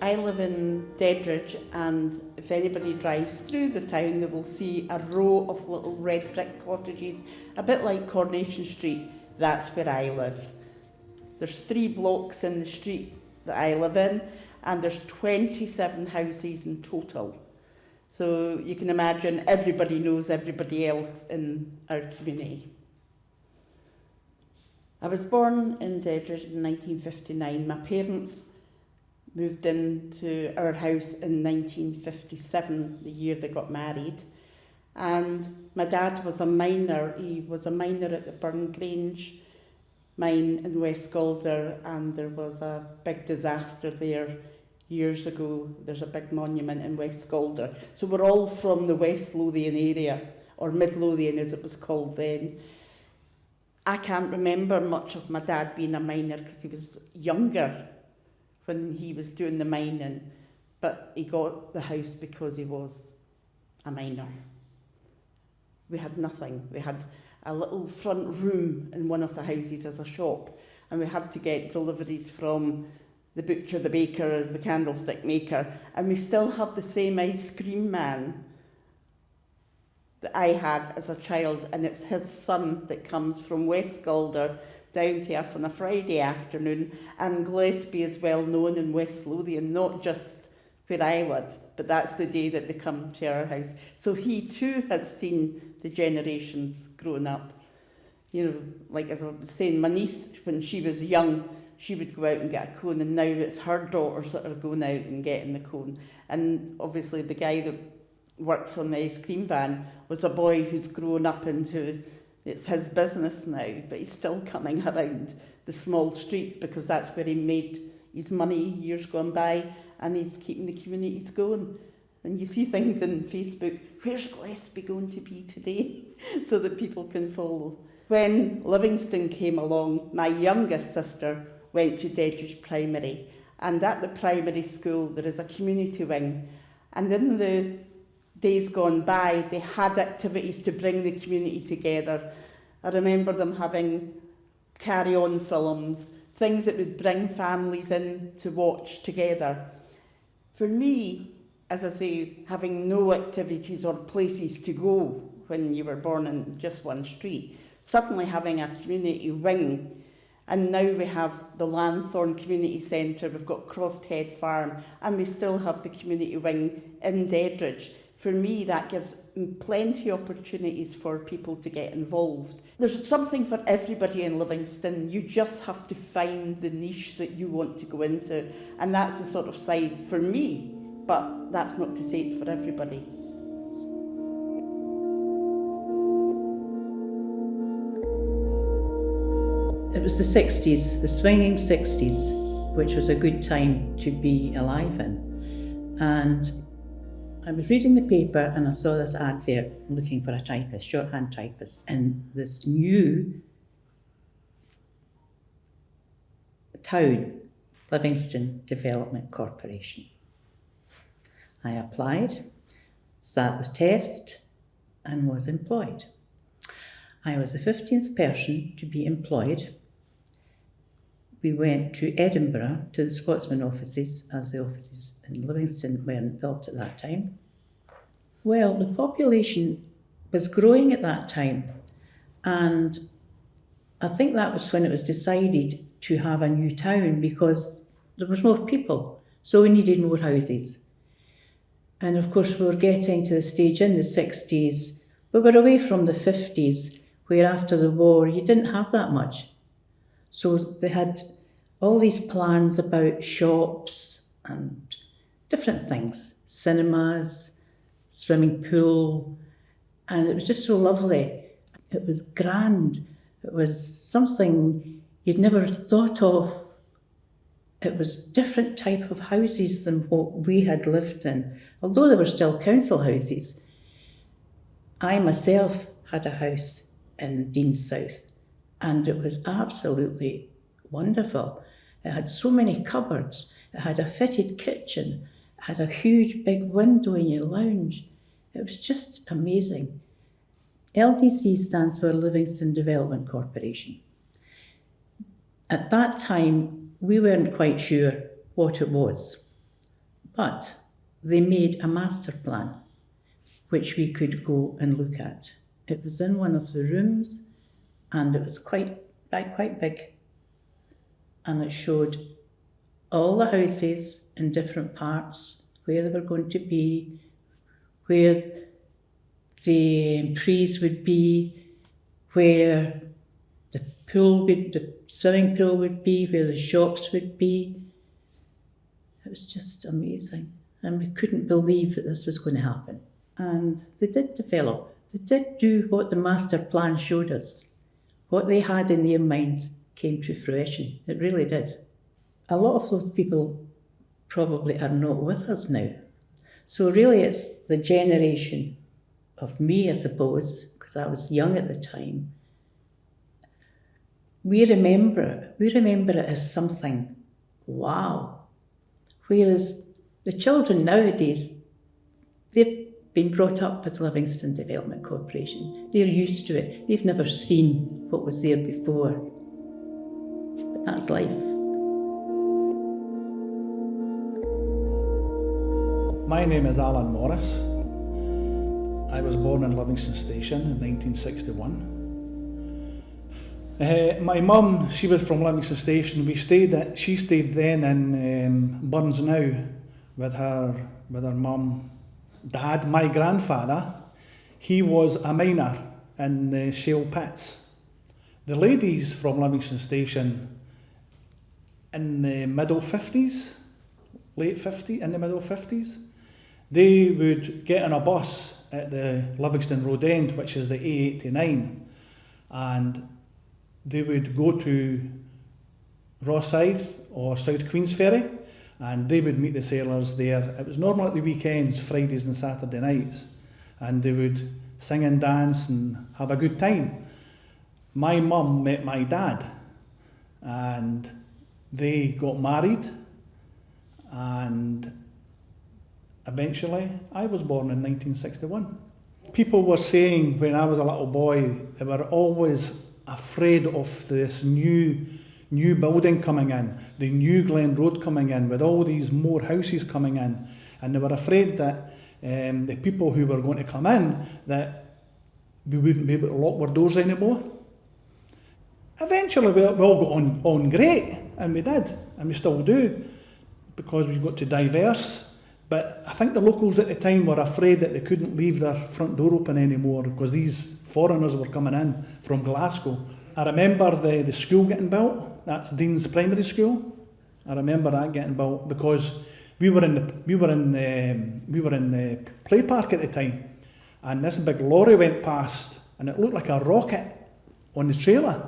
I live in Dedridge, and if anybody drives through the town, they will see a row of little red brick cottages, a bit like Coronation Street. That's where I live. There's 3 blocks in the street that I live in, and there's 27 houses in total. So you can imagine everybody knows everybody else in our community. I was born in Dedridge in 1959. My parents moved into our house in 1957, the year they got married. And my dad was a miner. He was a miner at the Burn Grange mine in West Calder, and there was a big disaster there years ago. There's a big monument in West Calder. So we're all from the West Lothian area, or Mid Lothian as it was called then. I can't remember much of my dad being a miner because he was younger when he was doing the mining, but he got the house because he was a miner. We had nothing. We had a little front room in one of the houses as a shop, and we had to get deliveries from the butcher, the baker, the candlestick maker, and we still have the same ice cream man that I had as a child, and it's his son that comes from West Calder down to us on a Friday afternoon, and Gillespie is well known in West Lothian, not just where I live, but that's the day that they come to our house. So he too has seen the generations growing up. You know, like as I was saying, my niece, when she was young, she would go out and get a cone, and now it's her daughters that are going out and getting the cone. And obviously the guy that works on the ice cream van was a boy who's grown up into, it's his business now, but he's still coming around the small streets because that's where he made his money years gone by, and he's keeping the communities going. And you see things on Facebook, where's Gillespie going to be today? So that people can follow. When Livingston came along, my youngest sister went to Dedridge Primary, and at the primary school there is a community wing, and in the days gone by, they had activities to bring the community together. I remember them having carry-on films, things that would bring families in to watch together. For me, as I say, having no activities or places to go when you were born in just one street, suddenly having a community wing, and now we have the Lanthorn Community Centre, we've got Crofthead Farm, and we still have the community wing in Dedridge. For me, that gives plenty of opportunities for people to get involved. There's something for everybody in Livingston. You just have to find the niche that you want to go into. And that's the sort of side for me, but that's not to say it's for everybody. It was the 60s, the swinging 60s, which was a good time to be alive in. And I was reading the paper and I saw this advert looking for a typist, shorthand typist, in this new town, Livingston Development Corporation. I applied, sat the test, and was employed. I was the 15th person to be employed. We went to Edinburgh to the Scotsman offices, as the offices in Livingston weren't built at that time. Well, the population was growing at that time, and I think that was when it was decided to have a new town because there was more people, so we needed more houses. And of course we were getting to the stage in the 60s, we were away from the 50s, where after the war you didn't have that much. So they had all these plans about shops and different things, cinemas, swimming pool, and it was just so lovely. It was grand. It was something you'd never thought of. It was different type of houses than what we had lived in, although there were still council houses. I myself had a house in Deans South, and it was absolutely wonderful. It had so many cupboards, it had a fitted kitchen, it had a huge big window in your lounge. It was just amazing. LDC stands for Livingston Development Corporation. At that time, we weren't quite sure what it was. But they made a master plan which we could go and look at. It was in one of the rooms and it was quite big, and it showed all the houses in different parts, where they were going to be, where the trees would be, where the swimming pool would be, where the shops would be. It was just amazing, and we couldn't believe that this was going to happen. And they did develop. They did do what the master plan showed us. What they had in their minds came to fruition. It really did. A lot of those people probably are not with us now. So really it's the generation of me, I suppose, because I was young at the time. We remember it. We remember it as something, wow. Whereas the children nowadays, they've been brought up with Livingston Development Corporation. They're used to it. They've never seen what was there before. But that's life. My name is Alan Morris. I was born in Livingston Station in 1961. My mum, she was from Livingston Station. She stayed then in Burns Now with her mum, dad. My grandfather, he was a miner in the shale pits. The ladies from Livingston Station in the middle 50s, late 50s, in the middle 50s, they would get on a bus at the Livingston Road End, which is the A89, and they would go to Rosyth or South Queensferry, and they would meet the sailors there. It was normally at the weekends, Fridays and Saturday nights, and they would sing and dance and have a good time. My mum met my dad, and they got married, and eventually I was born in 1961. People were saying when I was a little boy, they were always afraid of this new building coming in, the new Glen Road coming in, with all these more houses coming in, and they were afraid that the people who were going to come in, that we wouldn't be able to lock our doors anymore. Eventually we all got on great, and we did, and we still do, because we got to diverse. But I think the locals at the time were afraid that they couldn't leave their front door open anymore because these foreigners were coming in from Glasgow. I remember the school getting built. That's Dean's Primary School. I remember that getting built because we were in the play park at the time, and this big lorry went past, and it looked like a rocket on the trailer,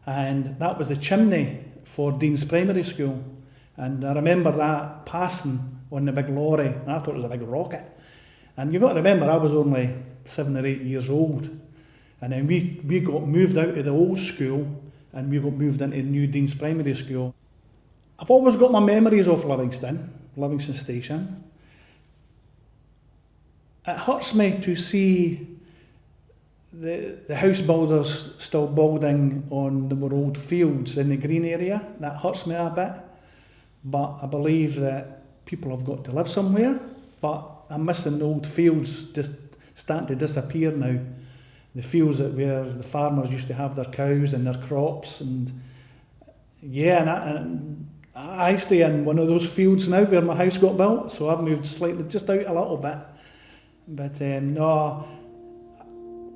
and that was the chimney for Dean's Primary School. And I remember that passing on the big lorry, and I thought it was a big rocket. And you've got to remember, I was only 7 or 8 years old. And then we got moved out of the old school, and we got moved into New Dean's Primary School. I've always got my memories of Livingston Station. It hurts me to see the house builders still building on the more old fields in the green area. That hurts me a bit. But I believe that people have got to live somewhere, but I'm missing the old fields just starting to disappear now. The fields where the farmers used to have their cows and their crops, and and I stay in one of those fields now where my house got built, so I've moved slightly just out a little bit. But no,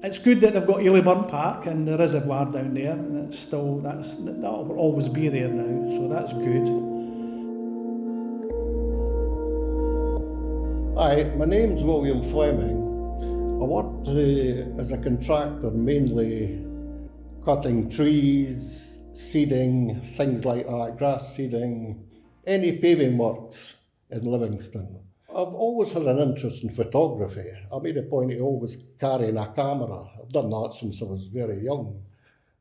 it's good that they've got Aileyburn Park and the reservoir down there, and it's still that'll always be there now, so that's good. Hi, my name's William Fleming. I worked as a contractor, mainly cutting trees, seeding, things like that, grass seeding, any paving works in Livingston. I've always had an interest in photography. I made a point of always carrying a camera. I've done that since I was very young.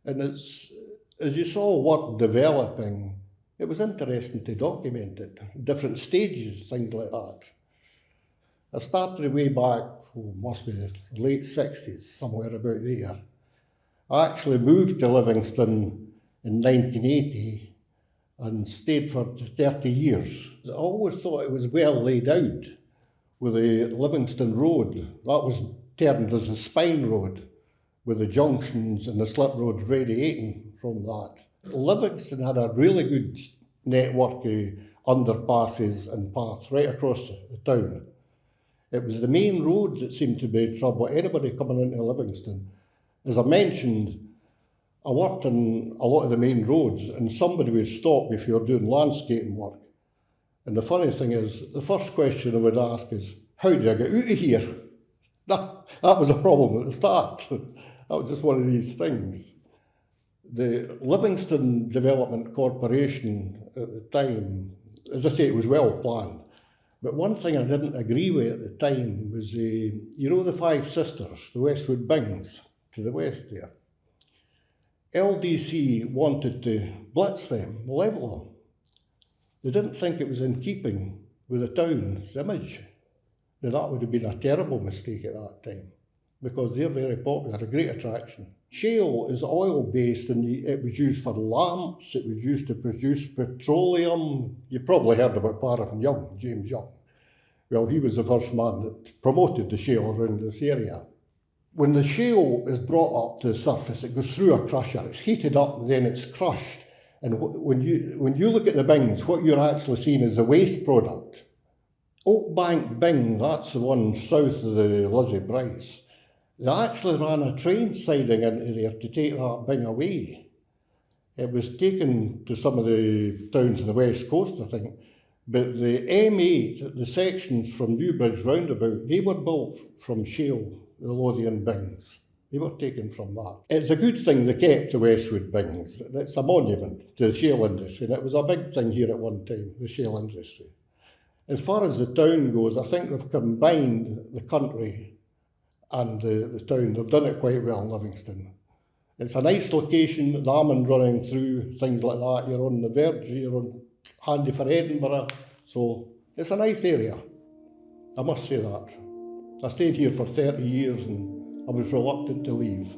And it's, as you saw work developing, it was interesting to document it, different stages, things like that. I started way back, must be late 60s, somewhere about there. I actually moved to Livingston in 1980 and stayed for 30 years. I always thought it was well laid out with the Livingston Road. That was termed as a spine road, with the junctions and the slip roads radiating from that. Livingston had a really good network of underpasses and paths right across the town. It was the main roads that seemed to be trouble. Anybody coming into Livingston, as I mentioned, I worked on a lot of the main roads, and somebody would stop if you were doing landscaping work. And the funny thing is, the first question I would ask is, how do I get out of here? That was a problem at the start. That was just one of these things. The Livingston Development Corporation at the time, as I say, it was well planned. But one thing I didn't agree with at the time was, the Five Sisters, the Westwood Bings, to the west there. LDC wanted to blitz them, level them. They didn't think it was in keeping with the town's image. Now that would have been a terrible mistake at that time, because they're very popular, a great attraction. Shale is oil-based, and it was used for lamps, it was used to produce petroleum. You probably heard about Paraffin Young, James Young. Well, he was the first man that promoted the shale around this area. When the shale is brought up to the surface, it goes through a crusher, it's heated up, and then it's crushed. And when you look at the bings, what you're actually seeing is the waste product. Oakbank Bing, that's the one south of the Lizzie Bryce. They actually ran a train siding into there to take that bing away. It was taken to some of the towns on the west coast, I think. But the M8, the sections from Newbridge roundabout, they were built from shale, the Lothian bings. They were taken from that. It's a good thing they kept the Westwood bings. It's a monument to the shale industry, and it was a big thing here at one time, the shale industry. As far as the town goes, I think they've combined the country and the town. They've done it quite well in Livingston. It's a nice location, the almond running through, things like that. You're on the verge, handy for Edinburgh. So it's a nice area. I must say that. I stayed here for 30 years and I was reluctant to leave.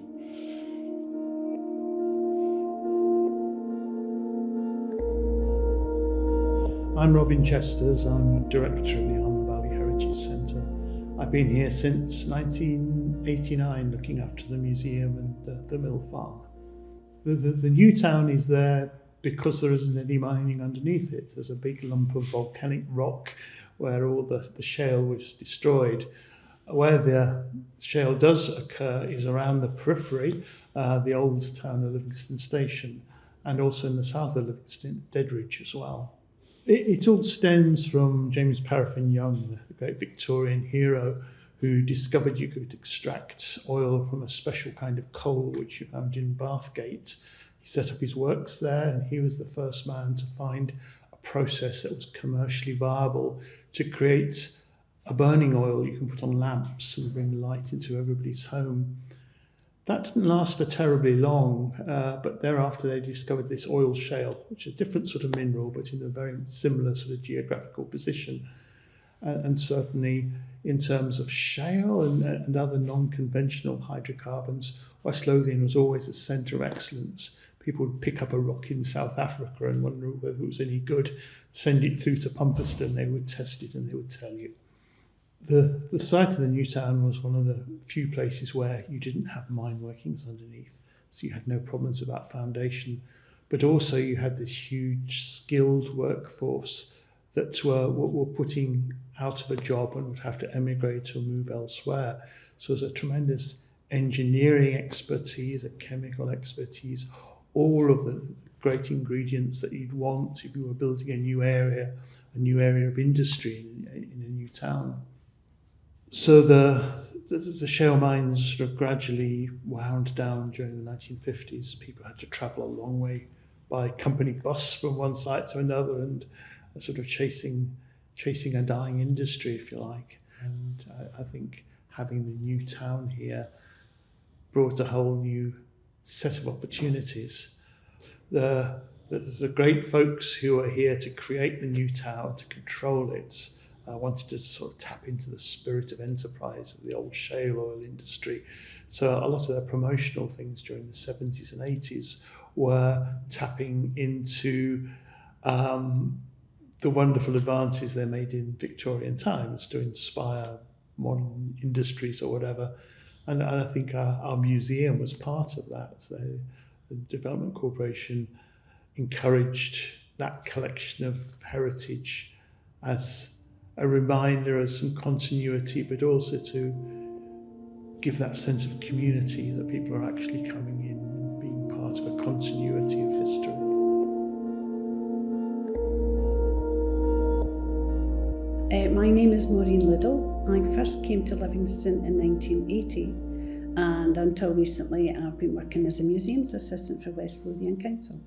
I'm Robin Chesters, I'm Director of the Almond Valley Heritage Centre. I've been here since 1989 looking after the museum and the mill farm. The NewTown is there because there isn't any mining underneath it. There's a big lump of volcanic rock where all the shale was destroyed. Where the shale does occur is around the periphery, the old town of Livingston Station, and also in the south of Livingston, Dedridge as well. It all stems from James Paraffin Young, the great Victorian hero, who discovered you could extract oil from a special kind of coal which you found in Bathgate. He set up his works there, and he was the first man to find a process that was commercially viable to create a burning oil you can put on lamps and bring light into everybody's home. That didn't last for terribly long, but thereafter they discovered this oil shale, which is a different sort of mineral, but in a very similar sort of geographical position. And certainly in terms of shale and other non-conventional hydrocarbons, West Lothian was always a centre of excellence. People would pick up a rock in South Africa and wonder whether it was any good, send it through to Pumperston, they would test it and they would tell you. The site of the NewTown was one of the few places where you didn't have mine workings underneath, so you had no problems about foundation, but also you had this huge skilled workforce that were putting out of a job and would have to emigrate or move elsewhere. So there's a tremendous engineering expertise, a chemical expertise, all of the great ingredients that you'd want if you were building a new area of industry in a new town. So the shale mines sort of gradually wound down during the 1950s. People had to travel a long way by company bus from one site to another and sort of chasing a dying industry, if you like. And I think having the new town here brought a whole new set of opportunities. The great folks who are here to create the new town, to control it, wanted to sort of tap into the spirit of enterprise of the old shale oil industry. So a lot of their promotional things during the 70s and 80s were tapping into the wonderful advances they made in Victorian times to inspire modern industries or whatever. And I think our museum was part of that. So the Development Corporation encouraged that collection of heritage as a reminder of some continuity, but also to give that sense of community, that people are actually coming in and being part of a continuity of history. My name is Maureen Liddell. I first came to Livingston in 1980, and until recently I've been working as a museums assistant for West Lothian Council.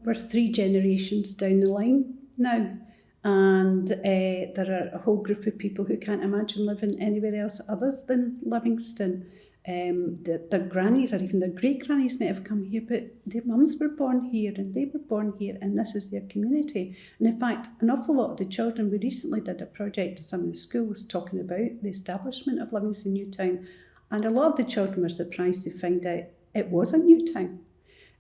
We're 3 generations down the line now, and there are a whole group of people who can't imagine living anywhere else other than Livingston. Their grannies or even their great grannies might have come here, but their mums were born here and they were born here, and this is their community. And in fact, an awful lot of the children, we recently did a project in some of the schools talking about the establishment of Livingston NewTown, and a lot of the children were surprised to find out it was a new town.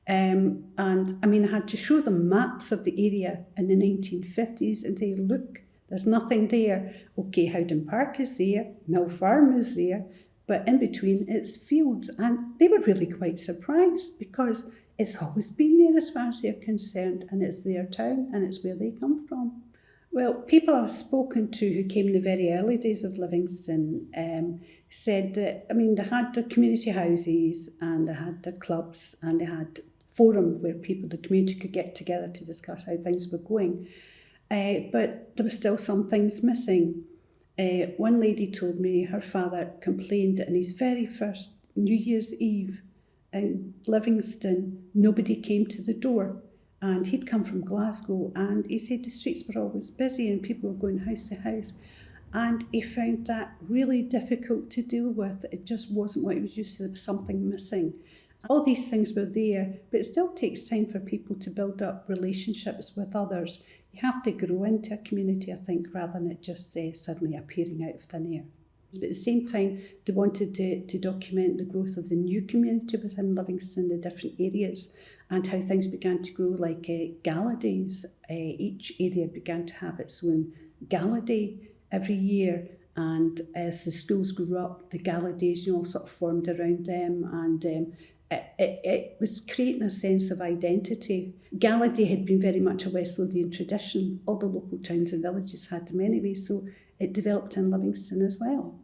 And I mean, I had to show them maps of the area in the 1950s and say, look, there's nothing there. Okay, Howden Park is there, Mill Farm is there, but in between it's fields. And they were really quite surprised because it's always been there as far as they're concerned, and it's their town and it's where they come from. Well, people I've spoken to who came in the very early days of Livingston said that, I mean, they had the community houses and they had the clubs and they had forum where people, the community, could get together to discuss how things were going. But there were still some things missing. One lady told me her father complained that in his very first New Year's Eve in Livingston, nobody came to the door. And he'd come from Glasgow, and he said the streets were always busy and people were going house to house. And he found that really difficult to deal with. It just wasn't what he was used to. There was something missing. All these things were there, but it still takes time for people to build up relationships with others. You have to grow into a community, I think, rather than it just suddenly appearing out of thin air. But at the same time, they wanted to document the growth of the new community within Livingston, the different areas, and how things began to grow, like gala days. Each area began to have its own gala day every year, and as the schools grew up, the gala days, all sort of formed around them, and it was creating a sense of identity. Gala day had been very much a West Lothian tradition. All the local towns and villages had them anyway, so it developed in Livingston as well.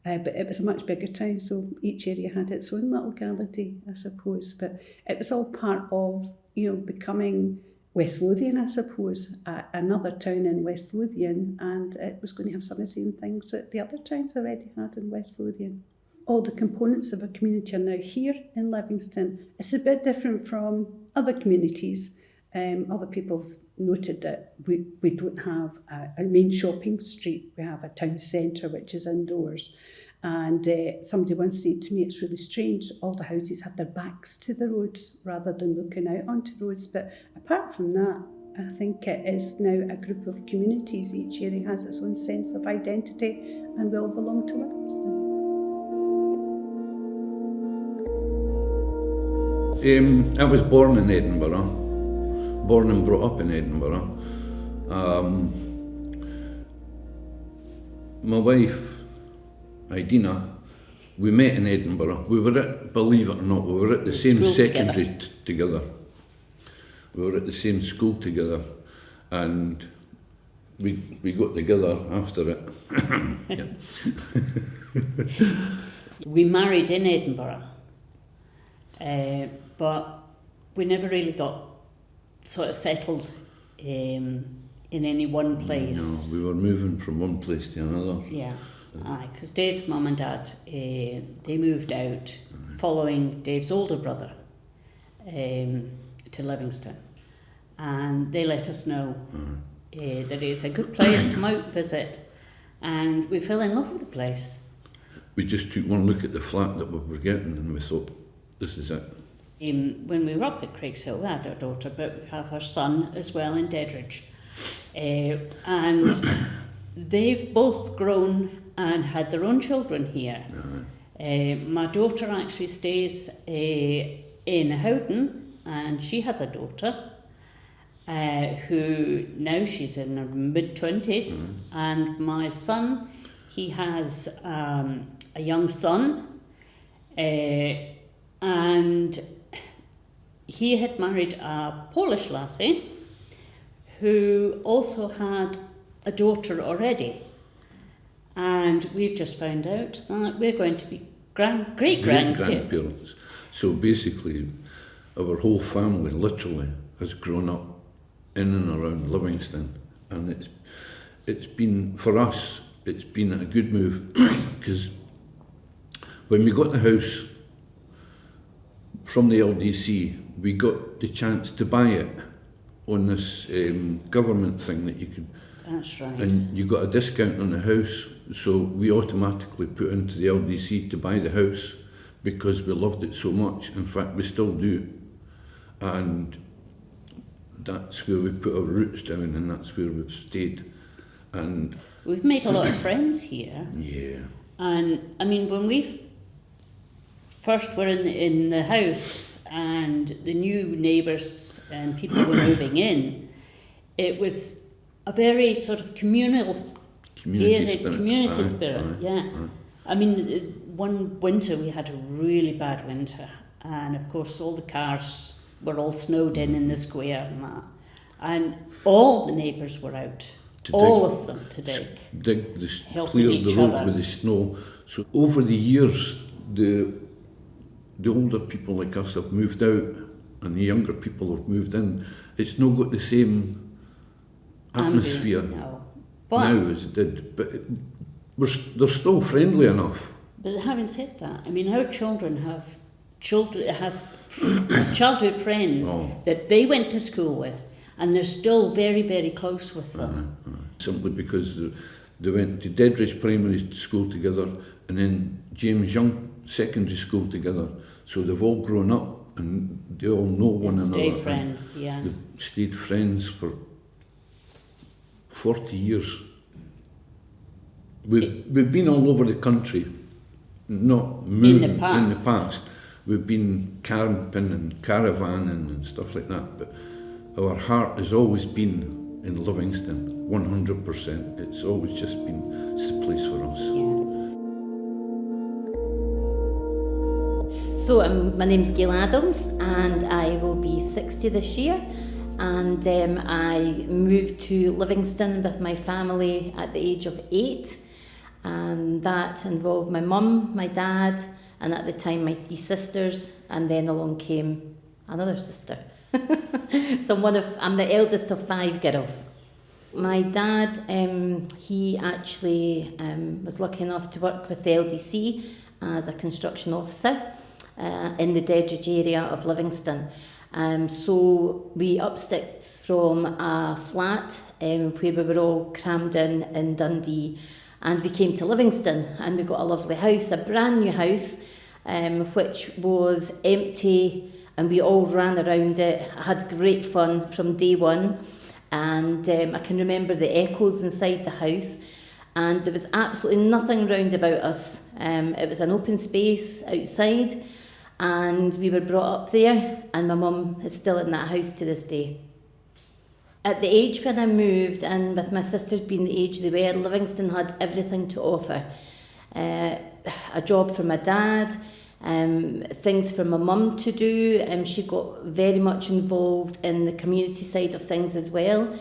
But it was a much bigger town, so each area had its own little gala day, I suppose. But it was all part of, becoming West Lothian, I suppose, another town in West Lothian, and it was going to have some of the same things that the other towns already had in West Lothian. All the components of a community are now here in Livingston. It's a bit different from other communities. Other people have noted that we don't have a main shopping street. We have a town centre which is indoors. And somebody once said to me, it's really strange, all the houses have their backs to the roads rather than looking out onto roads. But apart from that, I think it is now a group of communities. Each area has its own sense of identity and we all belong to Livingston. I was born in Edinburgh, born and brought up in Edinburgh. My wife, Idina, we met in Edinburgh. We were at, believe it or not, we were at the same secondary together. We were at the same school together, and we got together after it. We married in Edinburgh. But we never really got sort of settled in any one place. No, we were moving from one place to another. Yeah, because Dave's mum and dad, they moved out following Dave's older brother to Livingston. And they let us know that it's a good place, come out, visit. And we fell in love with the place. We just took one look at the flat that we were getting and we thought, this is it. When we were up at Craigshill, we had our daughter, but we have our son as well in Dedridge. And they've both grown and had their own children here. My daughter actually stays in Howden, and she has a daughter. who now she's in her mid-20s, and my son, he has a young son, and he had married a Polish lassie who also had a daughter already. And we've just found out that we're going to be great-grandparents. So basically, our whole family literally has grown up in and around Livingston, and it's been, for us, it's been a good move, because when we got the house from the LDC, we got the chance to buy it on this government thing that you could. That's right. And you got a discount on the house, so we automatically put into the LDC to buy the house because we loved it so much. In fact, we still do. And that's where we put our roots down, and that's where we've stayed. And we've made a lot of friends here. Yeah. And I mean, when we first were in the house and the new neighbours and people were moving in, it was a very sort of community spirit. Yeah. I mean, one winter we had a really bad winter, and of course all the cars were all snowed in the square and that, and all the neighbours were out, all of them to dig clear the road with the snow. So over the years, the older people like us have moved out, and the younger people have moved in. It's not got the same atmosphere now as it did, but they're still friendly enough. But having said that, I mean, our children have childhood friends that they went to school with, and they're still very, very close with them. Simply because they went to Dedridge Primary School together, and then James Young Secondary School together, so they've all grown up and they all know one another. Stayed friends, yeah. They've stayed friends for 40 years. We've been all over the country, not moving in the past. We've been camping and caravanning and stuff like that, but our heart has always been in Livingston, 100%. It's always just been, it's the place for us. Yeah. So my name's Gail Adams, and I will be 60 this year. And I moved to Livingston with my family at the age of 8, and that involved my mum, my dad, and at the time my 3 sisters, and then along came another sister. So I'm the eldest of 5 girls. My dad, he actually was lucky enough to work with the LDC as a construction officer in the Dedridge area of Livingston. So we upsticks from a flat where we were all crammed in Dundee, and we came to Livingston, and we got a lovely house, a brand new house, which was empty, and we all ran around it, had great fun from day one, and I can remember the echoes inside the house, and there was absolutely nothing round about us. It was an open space outside, and we were brought up there, and my mum is still in that house to this day. At the age when I moved, and with my sisters being the age they were, Livingston had everything to offer. A job for my dad, things for my mum to do. She got very much involved in the community side of things as well.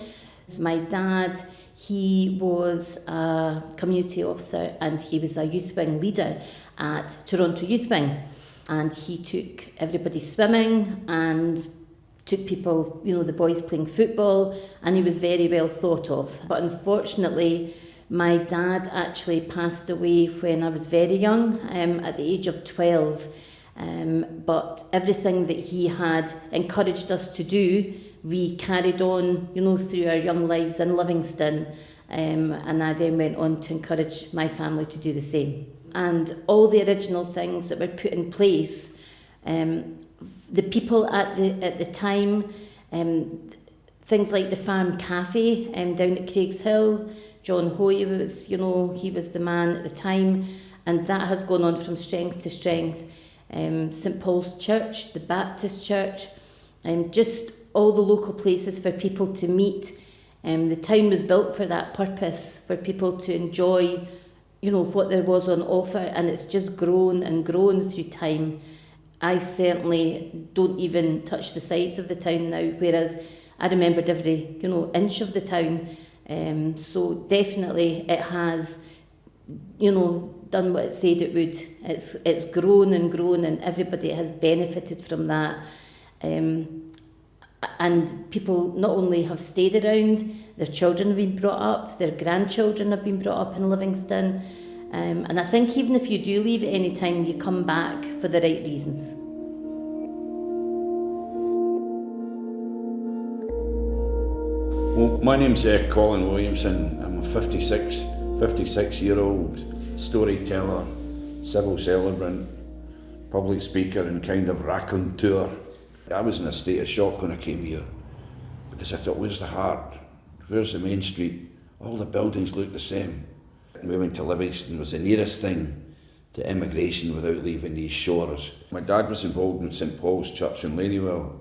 My dad, he was a community officer, and he was a youth wing leader at Toronto Youth Wing. And he took everybody swimming and took people, the boys playing football, and he was very well thought of. But unfortunately, my dad actually passed away when I was very young, at the age of 12. But everything that he had encouraged us to do, we carried on, through our young lives in Livingston. And I then went on to encourage my family to do the same. And all the original things that were put in place, the people at the time, things like the farm cafe down at Craig's Hill, John Hoy was, he was the man at the time, and that has gone on from strength to strength. St Paul's Church, the Baptist Church, just all the local places for people to meet. The town was built for that purpose, for people to enjoy, what there was on offer, and it's just grown and grown through time. I certainly don't even touch the sides of the town now, whereas I remembered every, inch of the town. So definitely it has, done what it said it would. It's grown and grown, and everybody has benefited from that. And people not only have stayed around, their children have been brought up, their grandchildren have been brought up in Livingston. And I think even if you do leave at any time, you come back for the right reasons. Well, my name's Colin Williamson. I'm a 56-year-old storyteller, civil celebrant, public speaker and kind of raconteur. I was in a state of shock when I came here because I thought, where's the heart? Where's the main street? All the buildings look the same. Moving to Livingston was the nearest thing to immigration without leaving these shores. My dad was involved in St Paul's Church in Ladywell.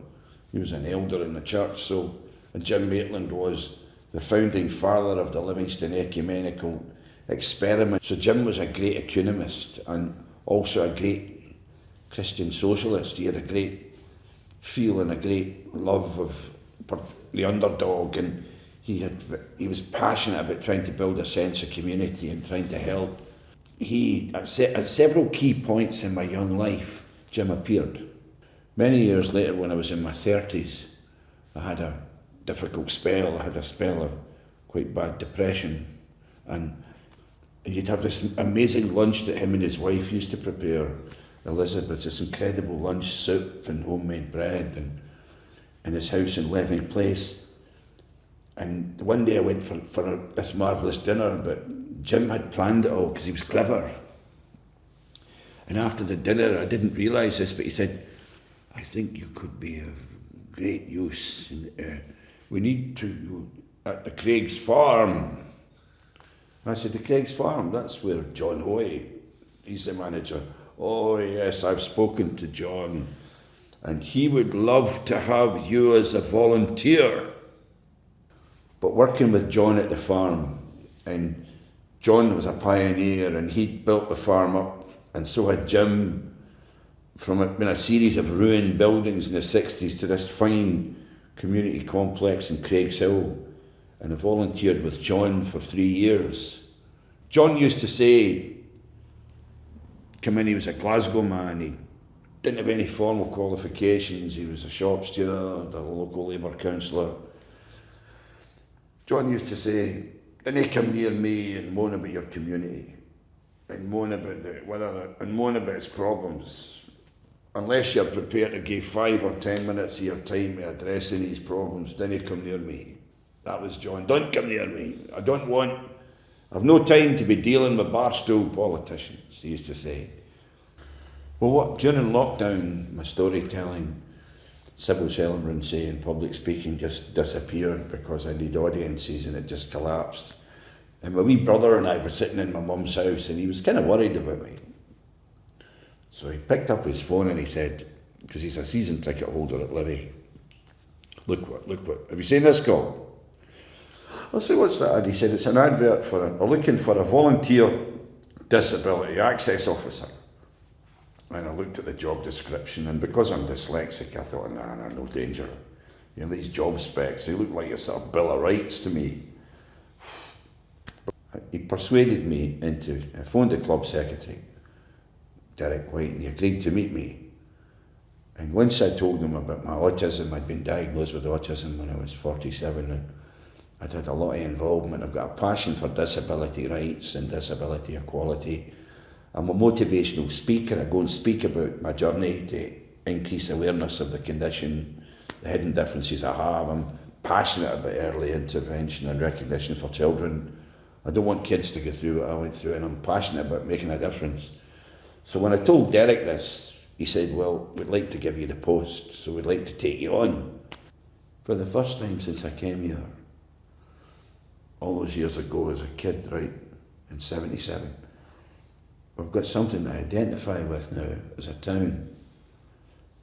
He was an elder in the church, and Jim Maitland was the founding father of the Livingston Ecumenical Experiment. So Jim was a great economist and also a great Christian socialist. He had a great feel and a great love of the underdog, and he was passionate about trying to build a sense of community and trying to help. At several key points in my young life, Jim appeared. Many years later, when I was in my 30s, I had a difficult spell. I had a spell of quite bad depression, and you'd have this amazing lunch that him and his wife used to prepare, Elizabeth, this incredible lunch, soup and homemade bread, and in his house in Leving Place. And one day I went for this marvellous dinner, but Jim had planned it all because he was clever. And after the dinner, I didn't realise this, but he said, I think you could be of great use. We need to, at the Craig's Farm. I said, the Craig's Farm, that's where John Hoy, he's the manager. Oh yes, I've spoken to John, and he would love to have you as a volunteer. But working with John at the farm, and John was a pioneer, and he'd built the farm up, and so had Jim, from a series of ruined buildings in the 60s to this fine community complex in Craigshill, and I volunteered with John for 3 years. John used to say, come in, he was a Glasgow man, he didn't have any formal qualifications, he was a shop steward, a local Labour councillor. John used to say, don't come near me and moan about your community, and moan about the weather, and moan about its problems, unless you're prepared to give 5 or 10 minutes of your time to addressing these problems, don't come near me. That was John. Don't come near me. I've no time to be dealing with barstool politicians, he used to say. Well, during lockdown, my storytelling, civil celebrancy and public speaking just disappeared because I need audiences, and it just collapsed. And my wee brother and I were sitting in my mum's house, and he was kind of worried about me. So he picked up his phone and he said, because he's a season ticket holder at Livy, look what, have you seen this call? I said, what's that ad? He said, it's an advert we're looking for a volunteer disability access officer. And I looked at the job description, and because I'm dyslexic, I thought, nah, no danger. These job specs, they look like a sort of Bill of Rights to me. He persuaded me I phoned the club secretary, Derek White, and he agreed to meet me. And once I told him about my autism, I'd been diagnosed with autism when I was 47, and I'd had a lot of involvement. I've got a passion for disability rights and disability equality. I'm a motivational speaker. I go and speak about my journey to increase awareness of the condition, the hidden differences I have. I'm passionate about early intervention and recognition for children. I don't want kids to go through what I went through, and I'm passionate about making a difference. So when I told Derek this, he said, well, we'd like to give you the post, so we'd like to take you on. For the first time since I came here, all those years ago as a kid, right, in 77, we've got something to identify with now as a town.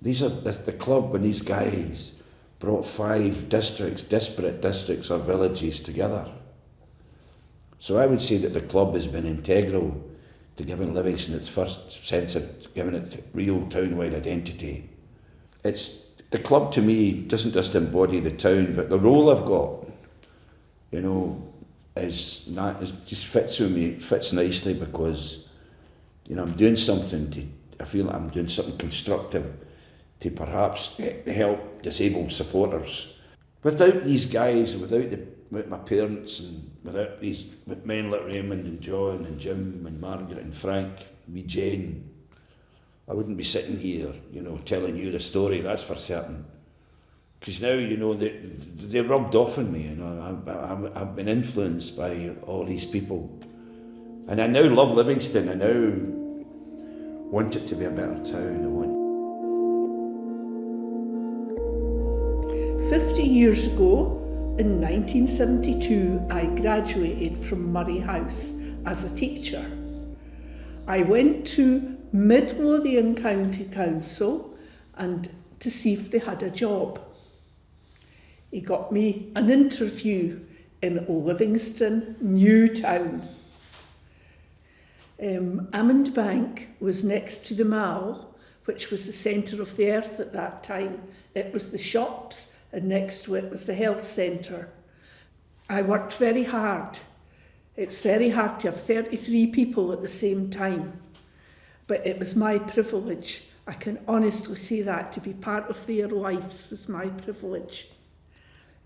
These are the club and these guys, brought 5 districts, disparate districts or villages together. So I would say that the club has been integral to giving Livingston its first sense of giving it real town-wide identity. The club to me doesn't just embody the town, but the role I've got, just fits with me, fits nicely because, I'm doing something I feel like I'm doing something constructive to perhaps help disabled supporters. Without these guys, without my parents, and with men like Raymond and John and Jim and Margaret and Frank, wee Jane, I wouldn't be sitting here, telling you the story, that's for certain. Because now, they rubbed off on me, I've been influenced by all these people. And I now love Livingston, I now want it to be a better town. 50 years ago, in 1972, I graduated from Murray House as a teacher. I went to Midlothian County Council and to see if they had a job. He got me an interview in Livingston, NewTown. Amond Bank was next to the Mall, which was the centre of the earth at that time. It was the shops, and next to it was the health centre. I worked very hard. It's very hard to have 33 people at the same time, but it was my privilege. I can honestly say that, to be part of their lives was my privilege.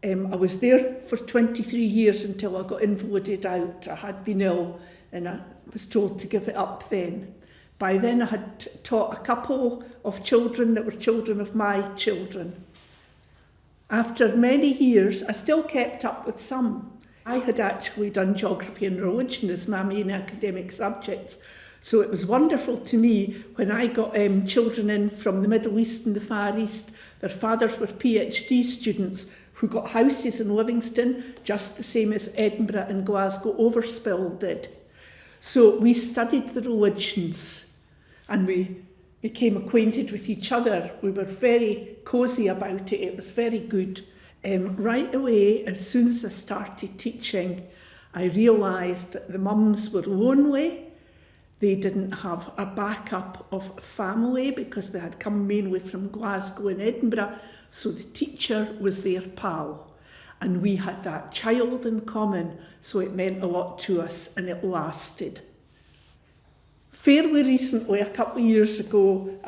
I was there for 23 years until I got invalided out. I had been ill and I was told to give it up then. By then I had taught a couple of children that were children of my children. After many years, I still kept up with some. I had actually done geography and religion as my main academic subjects, so it was wonderful to me when I got children in from the Middle East and the Far East. Their fathers were PhD students who got houses in Livingston, just the same as Edinburgh and Glasgow Overspill did. So we studied the religions and we became acquainted with each other. We were very cosy about it. It was very good. Right away, as soon as I started teaching, I realised that the mums were lonely. They didn't have a backup of family because they had come mainly from Glasgow and Edinburgh, so the teacher was their pal. And we had that child in common, so it meant a lot to us and it lasted. Fairly recently, a couple of years ago,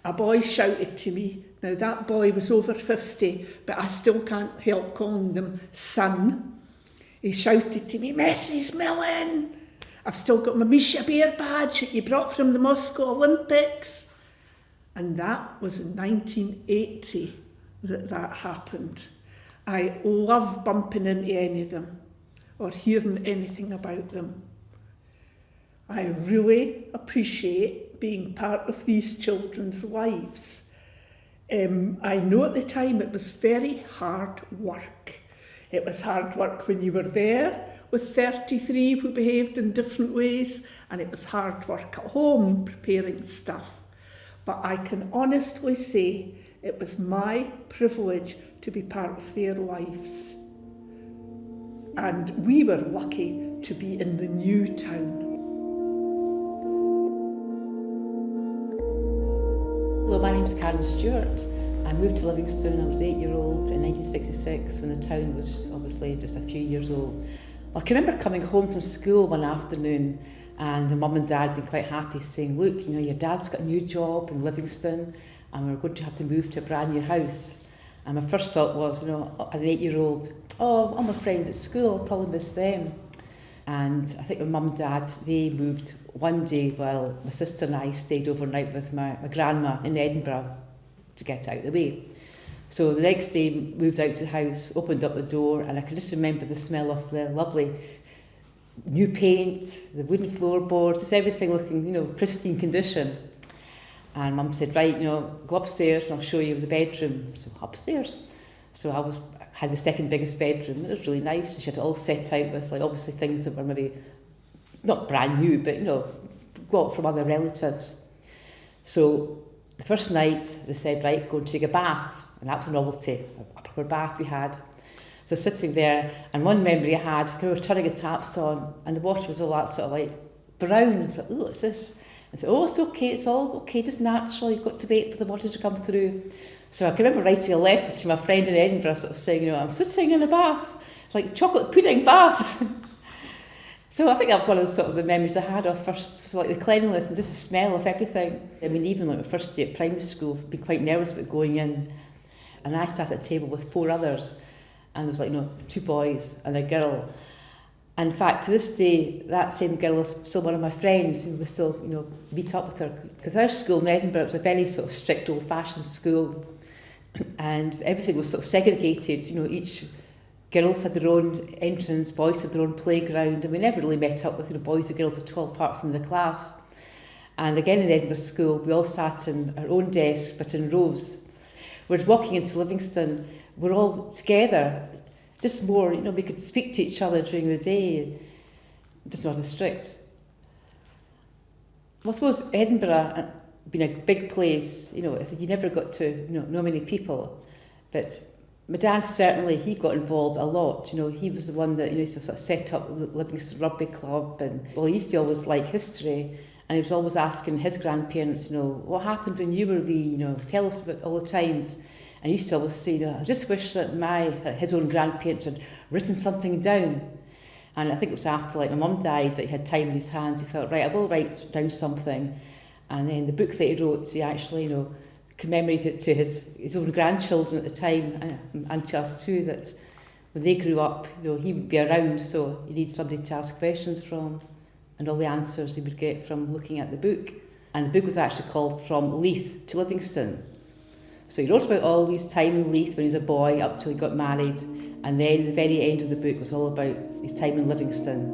a boy shouted to me. Now that boy was over 50, but I still can't help calling them son. He shouted to me, "Mrs. Millen, I've still got my Misha Bear badge that you brought from the Moscow Olympics." And that was in 1980 that happened. I love bumping into any of them or hearing anything about them. I really appreciate being part of these children's lives. I know at the time it was very hard work. It was hard work when you were there with 33 who behaved in different ways, and it was hard work at home preparing stuff. But I can honestly say it was my privilege to be part of their lives. And we were lucky to be in the NewTown. Hello, my name's Karen Stewart. I moved to Livingston when I was 8-year-old in 1966 when the town was obviously just a few years old. I can remember coming home from school one afternoon and Mum and Dad being quite happy saying, "Look, your dad's got a new job in Livingston and we're going to have to move to a brand new house." And my first thought was, as an 8-year-old, all my friends at school, I'll probably miss them. And I think my mum and dad, they moved one day while my sister and I stayed overnight with my grandma in Edinburgh to get out of the way. So the next day, moved out to the house, opened up the door, and I can just remember the smell of the lovely new paint, the wooden floorboards, just everything looking, pristine condition. And Mum said, "Right, go upstairs and I'll show you the bedroom." So upstairs. So I had the second biggest bedroom. It was really nice. And she had it all set out with obviously things that were maybe not brand new, but got from other relatives. So the first night they said, "Right, go and take a bath." and that was a novelty, a proper bath we had. So sitting there, and one memory I had, we were turning the taps on, and the water was all that sort of like brown. I thought, oh, what's this? And so, oh, it's okay, it's all okay, just natural, you've got to wait for the water to come through. So I can remember writing a letter to my friend in Edinburgh, sort of saying, I'm sitting in a bath, it's like chocolate pudding bath. So I think that was one of the sort of the memories I had of first, so like the cleanliness and just the smell of everything. I mean, even like my first year at primary school, I'd been quite nervous about going in, and I sat at a table with 4 others, and there was like, 2 boys and a girl. And in fact, to this day, that same girl is still one of my friends who was still, meet up with her. Because our school in Edinburgh was a very sort of strict, old-fashioned school, and everything was sort of segregated. Each girls had their own entrance, boys had their own playground, and we never really met up with boys and girls at all, apart from the class. And again in Edinburgh School, we all sat in our own desks, but in rows. Whereas walking into Livingston, we're all together, just more, we could speak to each other during the day, just not as strict. Well, I suppose Edinburgh, being a big place, you never got to know many people, but my dad certainly, he got involved a lot. He was the one that used to sort of set up the Livingston Rugby Club, and he used to always like history, and he was always asking his grandparents, what happened when you were wee, tell us about all the times. And he used to always say, I just wish that his own grandparents had written something down. And I think it was after my mum died that he had time in his hands. He thought, right, I will write down something. And then the book that he wrote, he actually, commemorated it to his own grandchildren at the time, and to us too, that when they grew up, he would be around, so he needed somebody to ask questions from, and all the answers he would get from looking at the book. And the book was actually called From Leith to Livingston. So he wrote about all his time in Leith when he was a boy up till he got married, and then the very end of the book was all about his time in Livingston.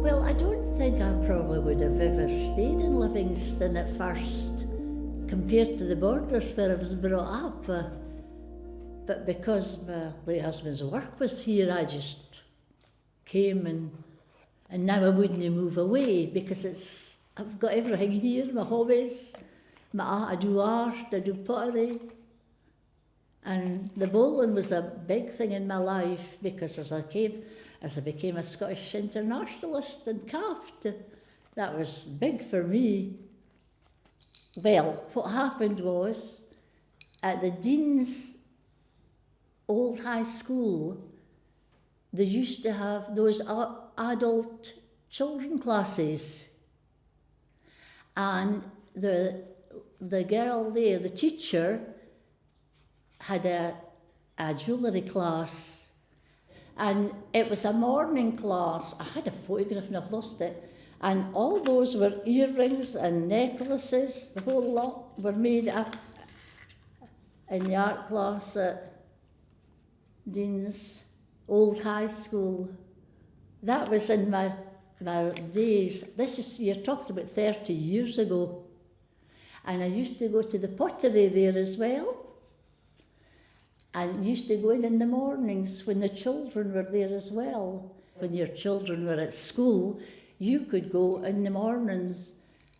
Well, I don't think I probably would have ever stayed in Livingston at first, compared to the Borders where I was brought up. But because my late husband's work was here, I just came, and now I wouldn't move away because I've got everything here, my hobbies, I do art, I do pottery. And the bowling was a big thing in my life because as I became a Scottish internationalist and capped, that was big for me. Well, what happened was, at the Dean's Old High School, they used to have those adult children classes. And the girl there, the teacher, had a jewellery class, and it was a morning class. I had a photograph and I've lost it, and all those were earrings and necklaces, the whole lot were made up in the art class at Dean's Old High School. That was in my days. You're talking about 30 years ago. And I used to go to the pottery there as well. And used to go in the mornings when the children were there as well. When your children were at school, you could go in the mornings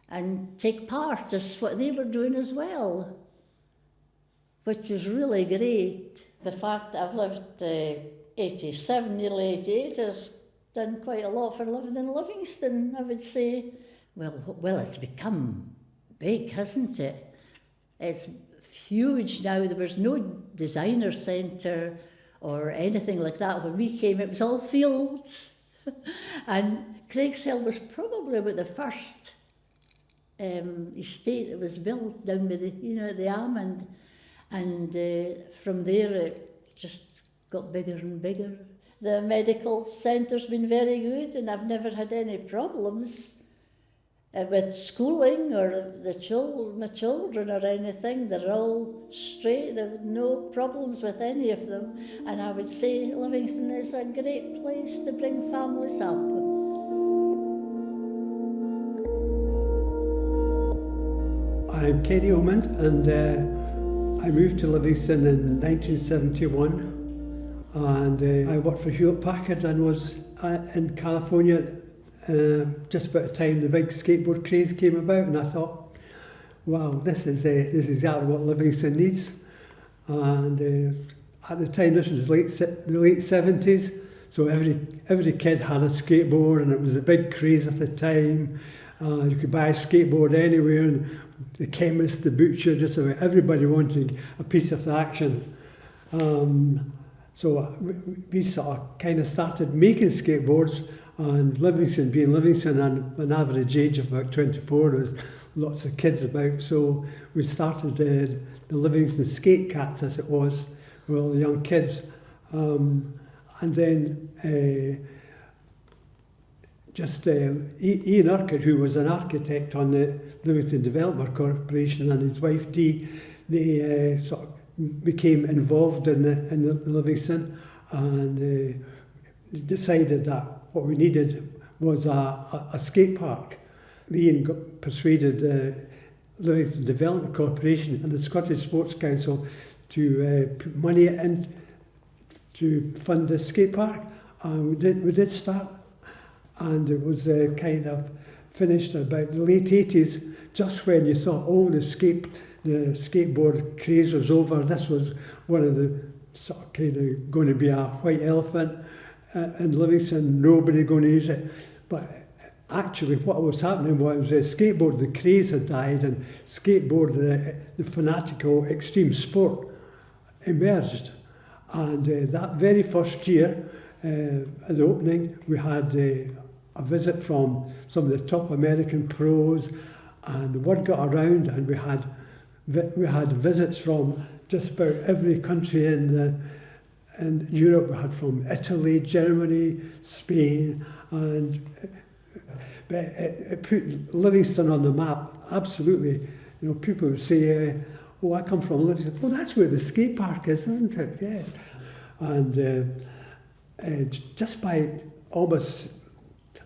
and take part as what they were doing as well, which was really great. The fact that I've lived 87, nearly 88, has done quite a lot for living in Livingston, I would say. Well, it's become big, hasn't it? It's huge now. There was no designer centre or anything like that. When we came, it was all fields. And Craigshill was probably about the first estate that was built down by the Almond. And from there, it just got bigger and bigger. The medical centre's been very good, and I've never had any problems with schooling or my children or anything. They're all straight. There have no problems with any of them. And I would say Livingston is a great place to bring families up. I'm Katie Omond, and I moved to Livingston in 1971. And I worked for Hewlett-Packard and was in California just about the time the big skateboard craze came about, and I thought wow, this is exactly what Livingston needs. And at the time, this was the late 70s, so every kid had a skateboard, and it was a big craze at the time. You could buy a skateboard anywhere, and the chemist, the butcher, just about everybody wanted a piece of the action. So we sort of kind of started making skateboards, and Livingston, being Livingston, and an average age of about 24, there was lots of kids about, so we started the Livingston Skate Cats, as it was, with all the young kids. And then Ian Urquhart, who was an architect on the Livingston Development Corporation, and his wife Dee, they sort of became involved in the Livingston, and decided that what we needed was a skate park. Ian persuaded the Livingston Development Corporation and the Scottish Sports Council to put money in to fund the skate park, and we did start, and it was kind of finished about the late 80s, just when you thought, oh, the skateboard craze was over. This was one of the sort of kind of going to be a white elephant in Livingston, nobody going to use it. But actually what was happening was skateboard, the craze had died, and skateboard, the fanatical extreme sport, emerged. And that very first year, at the opening, we had a visit from some of the top American pros, and the word got around, and we had visits from just about every country in Europe. We had from Italy, Germany, Spain, and it put Livingston on the map, absolutely. You know, people would say, oh, I come from Livingston. Oh, that's where the skate park is, isn't it? Yeah. And just by almost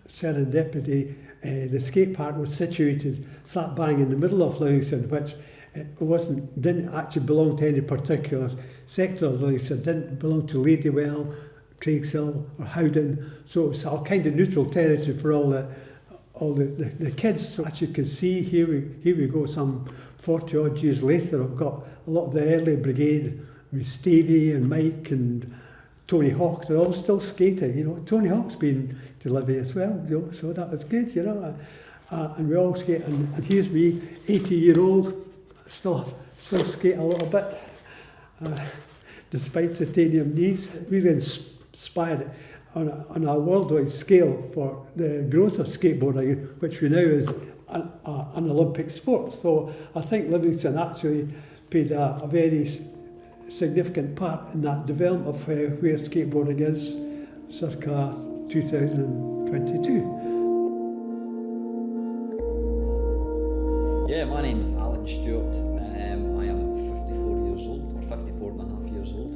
serendipity, the skate park was situated slap bang in the middle of Livingston, which didn't actually belong to any particular sector of Livingston. It didn't belong to Ladywell, Craigshill or Howden, so it was a kind of neutral territory for all the kids. So as you can see, here we go, some 40 odd years later. I've got a lot of the early brigade with Stevie and Mike and Tony Hawk. They're all still skating, you know. Tony Hawk's been to Livy as well, you know, so that was good, you know. And we all skate, and here's me, 80-year-old, still skate a little bit, despite titanium knees. It really inspired on a worldwide scale for the growth of skateboarding, which we know is an Olympic sport. So I think Livingston actually played a very significant part in that development of where skateboarding is circa 2022. Yeah, my name's Alan Stewart. I am 54 years old, or 54 and a half years old.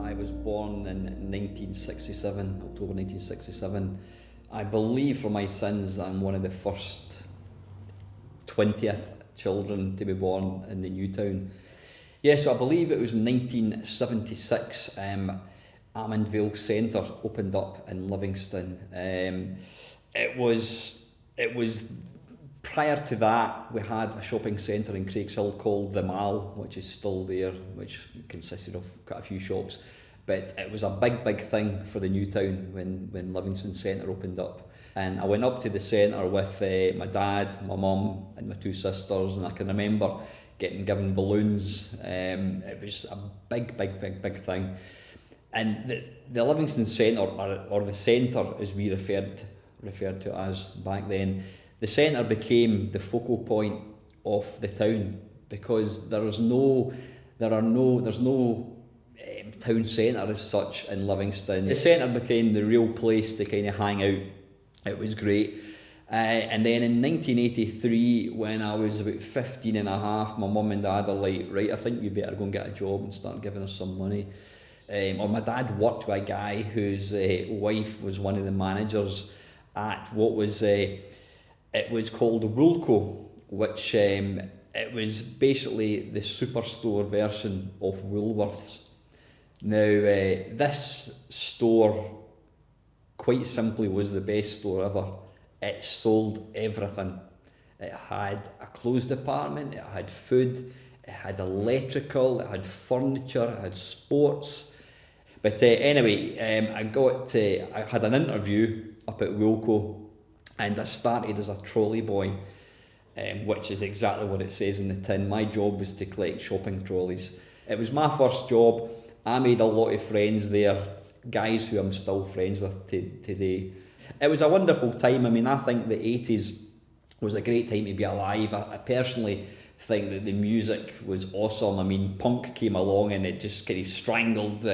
I was born in 1967, October 1967. I believe for my sins I'm one of the first 20th children to be born in the NewTown. Yeah, so I believe it was 1976, Almondvale Centre opened up in Livingston. It was prior to that, we had a shopping centre in Craigshill called The Mall, which is still there, which consisted of quite a few shops. But it was a big thing for the NewTown when Livingston Centre opened up. And I went up to the centre with my dad, my mum and my two sisters, and I can remember getting given balloons. It was a big thing. And the Livingston Centre, or the centre as we referred to it as back then, the centre became the focal point of the town, because there's no town centre as such in Livingston. The centre became the real place to kind of hang out. It was great. And then in 1983, when I was about 15 and a half, my mum and dad are like, right, I think you better go and get a job and start giving us some money. Or my dad worked with a guy whose wife was one of the managers at what was, it was called Woolco, which it was basically the superstore version of Woolworths. Now, this store, quite simply, was the best store ever. It sold everything. It had a clothes department, it had food, it had electrical, it had furniture, it had sports. But anyway, I had an interview up at Wilco, and I started as a trolley boy, which is exactly what it says in the tin. My job was to collect shopping trolleys. It was my first job. I made a lot of friends there, guys who I'm still friends with today. It was a wonderful time. I mean, I think the 80s was a great time to be alive. I personally think that the music was awesome. I mean, punk came along and it just kind of strangled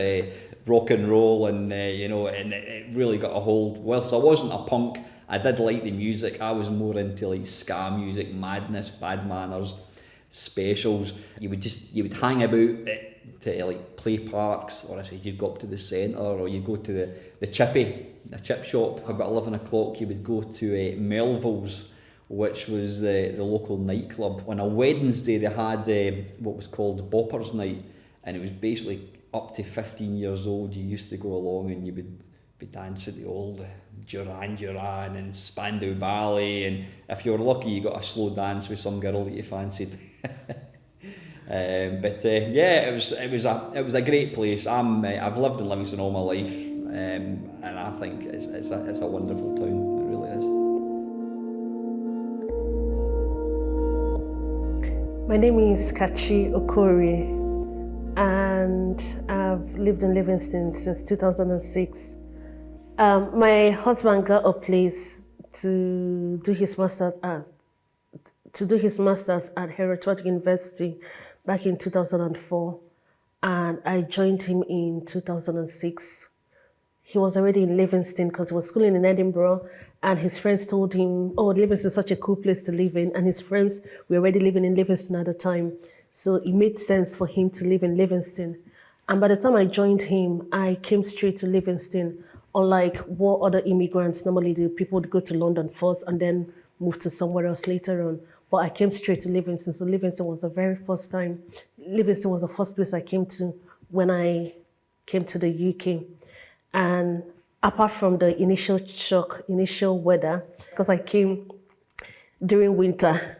rock and roll, and and it really got a hold. Whilst I wasn't a punk, I did like the music. I was more into like ska music, Madness, Bad Manners, Specials. You would hang about to like play parks, or I say you'd go up to the centre, or you'd go to the chip shop. About 11 o'clock you would go to Melville's, which was the local nightclub. On a Wednesday they had what was called Boppers Night, and it was basically up to 15 years old. You used to go along and you would be dancing the old Duran Duran and Spandau Ballet, and if you were lucky you got a slow dance with some girl that you fancied. It was a great place. I've lived in Livingston all my life, and I think it's a wonderful town. It really is. My name is Kachi Okori, and I've lived in Livingston since 2006. My husband got a place to do his master's at Hereford University back in 2004, and I joined him in 2006. He was already in Livingston because he was schooling in Edinburgh, and his friends told him, oh, Livingston is such a cool place to live in, and his friends were already living in Livingston at the time, so it made sense for him to live in Livingston. And by the time I joined him, I came straight to Livingston. Unlike what other immigrants normally do, people would go to London first and then move to somewhere else later on. But I came straight to Livingston, so Livingston was the very first time. Livingston was the first place I came to when I came to the UK. And apart from the initial shock, initial weather, because I came during winter,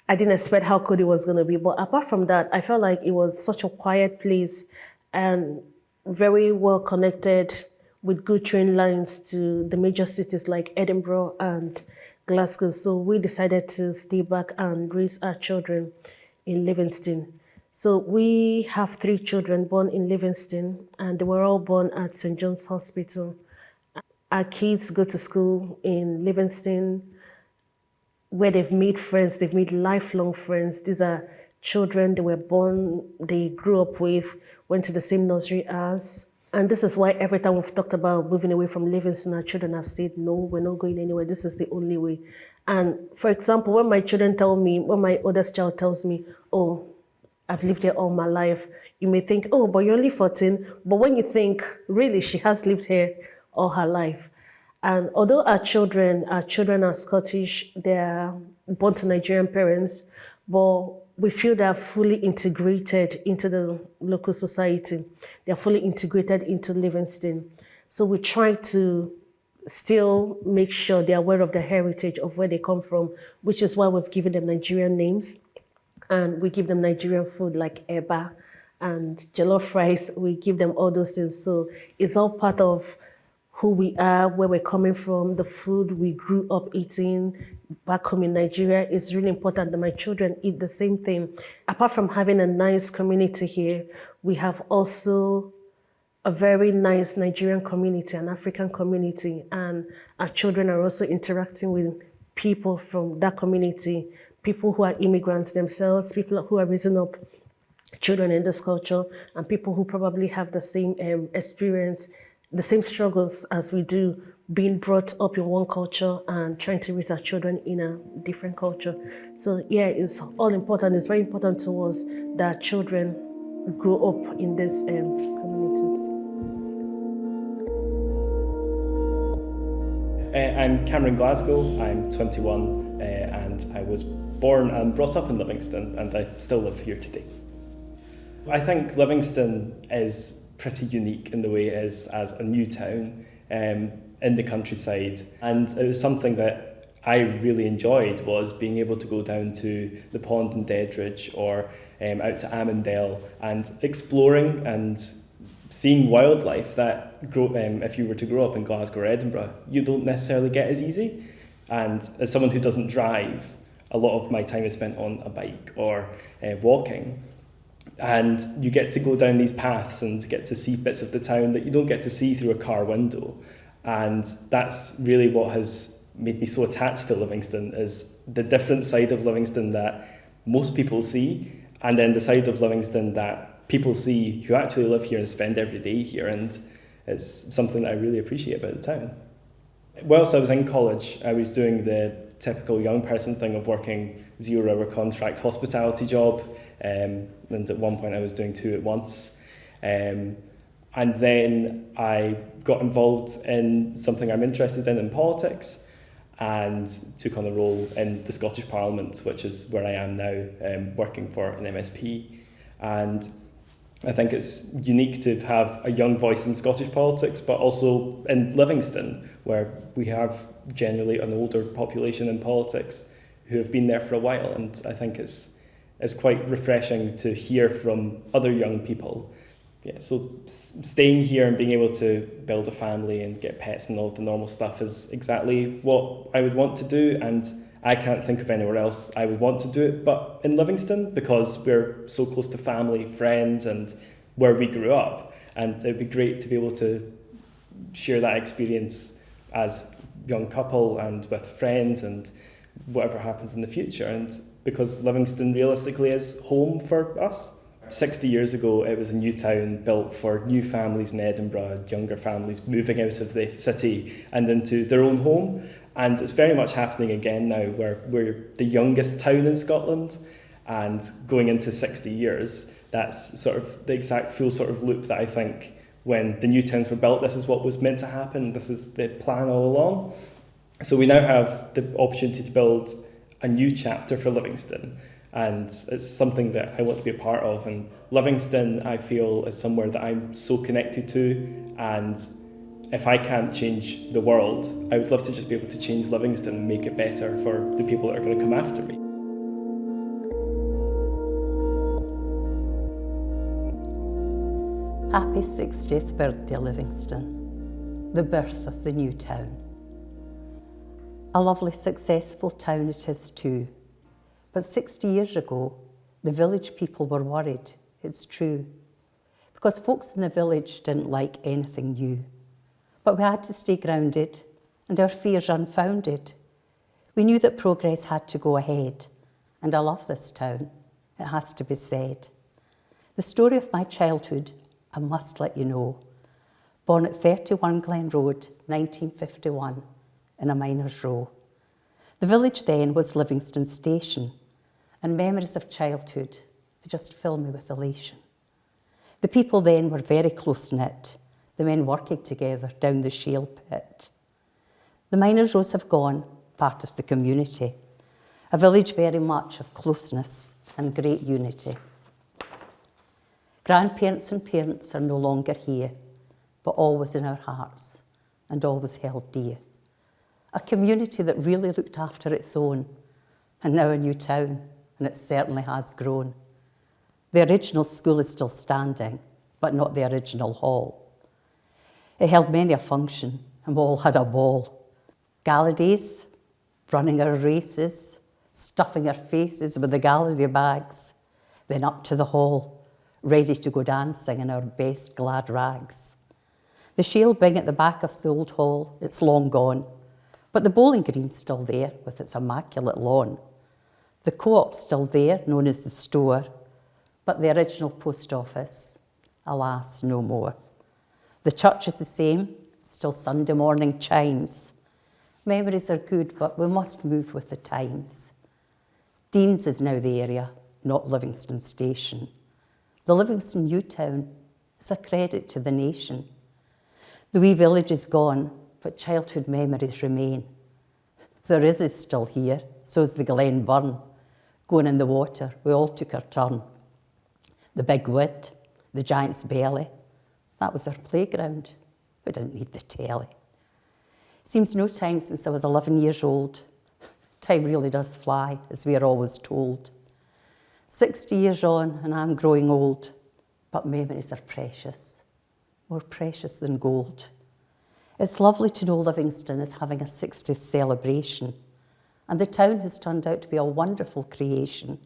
I didn't expect how cold it was going to be. But apart from that, I felt like it was such a quiet place and very well connected, with good train lines to the major cities like Edinburgh and Glasgow. So we decided to stay back and raise our children in Livingston. So we have 3 children born in Livingston, and they were all born at St. John's Hospital. Our kids go to school in Livingston, where they've made friends, they've made lifelong friends. These are children they were born, they grew up with, went to the same nursery as. And this is why every time we've talked about moving away from Livingston, our children have said, no, we're not going anywhere. This is the only way. And for example, when my oldest child tells me, oh, I've lived here all my life, you may think, oh, but you're only 14. But when you think, really, she has lived here all her life. And although our children are Scottish, they're born to Nigerian parents, but we feel they're fully integrated into the local society. They're fully integrated into Livingston. So we try to still make sure they're aware of the heritage of where they come from, which is why we've given them Nigerian names. And we give them Nigerian food like eba and jollof rice. We give them all those things. So it's all part of who we are, where we're coming from, the food we grew up eating back home in Nigeria. It's really important that my children eat the same thing. Apart from having a nice community here, we have also a very nice Nigerian community, an African community, and our children are also interacting with people from that community, people who are immigrants themselves, people who are raising up children in this culture, and people who probably have the same experience, the same struggles as we do, being brought up in one culture and trying to raise our children in a different culture. So yeah, it's all important. It's very important to us that children grow up in these communities. I'm Cameron Glasgow, I'm 21 and I was born and brought up in Livingston, and I still live here today. I think Livingston is pretty unique in the way it is as a new town in the countryside, and it was something that I really enjoyed was being able to go down to the pond in Dedridge or out to Amondale and exploring and seeing wildlife that if you were to grow up in Glasgow or Edinburgh, you don't necessarily get as easy. And as someone who doesn't drive, a lot of my time is spent on a bike or walking. And you get to go down these paths and get to see bits of the town that you don't get to see through a car window. And that's really what has made me so attached to Livingston, is the different side of Livingston that most people see, and then the side of Livingston that people see who actually live here and spend every day here. And it's something that I really appreciate about the town. Whilst I was in college, I was doing the typical young person thing of working 0-hour contract hospitality job, and at one point I was doing 2 at once. And then I got involved in something I'm interested in politics, and took on a role in the Scottish Parliament, which is where I am now, working for an MSP. And I think it's unique to have a young voice in Scottish politics, but also in Livingston, where we have generally an older population in politics who have been there for a while. And I think it's quite refreshing to hear from other young people. Yeah, so staying here and being able to build a family and get pets and all the normal stuff is exactly what I would want to do, and I can't think of anywhere else I would want to do it but in Livingston, because we're so close to family, friends, and where we grew up. And it'd be great to be able to share that experience as a young couple and with friends and whatever happens in the future. And because Livingston realistically is home for us. 60 years ago, it was a new town built for new families in Edinburgh, younger families moving out of the city and into their own home. And it's very much happening again now, where we're the youngest town in Scotland, and going into 60 years, that's sort of the exact full sort of loop that I think when the new towns were built, this is what was meant to happen. This is the plan all along. So we now have the opportunity to build a new chapter for Livingston. And it's something that I want to be a part of. And Livingston, I feel, is somewhere that I'm so connected to. And if I can't change the world, I would love to just be able to change Livingston and make it better for the people that are going to come after me. Happy 60th birthday, Livingston, the birth of the new town. A lovely, successful town it is too. But 60 years ago, the village people were worried, it's true, because folks in the village didn't like anything new. But we had to stay grounded, and our fears unfounded. We knew that progress had to go ahead, and I love this town, it has to be said. The story of my childhood, I must let you know. Born at 31 Glen Road, 1951, in a miner's row. The village then was Livingston Station, and memories of childhood, they just fill me with elation. The people then were very close-knit, the men working together down the shale pit. The miners' rows have gone, part of the community, a village very much of closeness and great unity. Grandparents and parents are no longer here, but always in our hearts and always held dear. A community that really looked after its own, and now a new town, and it certainly has grown. The original school is still standing, but not the original hall. It held many a function, and we all had a ball. Gala days, running our races, stuffing our faces with the gallery bags, then up to the hall, ready to go dancing in our best glad rags. The shale bing at the back of the old hall, it's long gone, but the bowling green's still there with its immaculate lawn. The co-op's still there, known as the store, but the original post office, alas, no more. The church is the same, still Sunday morning chimes. Memories are good, but we must move with the times. Dean's is now the area, not Livingston Station. The Livingston NewTown is a credit to the nation. The wee village is gone, but childhood memories remain. The Riz is still here, so is the Glen Burn. Going in the water, we all took our turn. The Big Wood, the Giant's Belly, that was our playground. We didn't need the telly. Seems no time since I was 11 years old, Time really does fly, as we are always told. 60 years on and I'm growing old, but memories are precious, more precious than gold. It's lovely to know Livingston is having a 60th celebration, and the town has turned out to be a wonderful creation.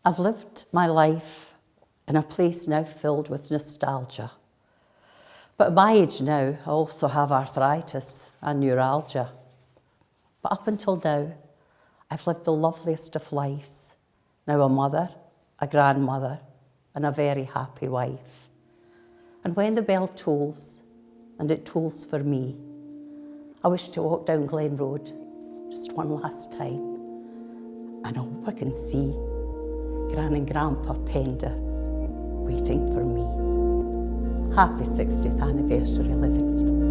I've lived my life in a place now filled with nostalgia. But at my age now, I also have arthritis and neuralgia. But up until now, I've lived the loveliest of lives. Now a mother, a grandmother, and a very happy wife. And when the bell tolls, and it tolls for me, I wish to walk down Glen Road just one last time. And I hope I can see Gran and Grandpa Pender waiting for me. Happy 60th anniversary, Livingston.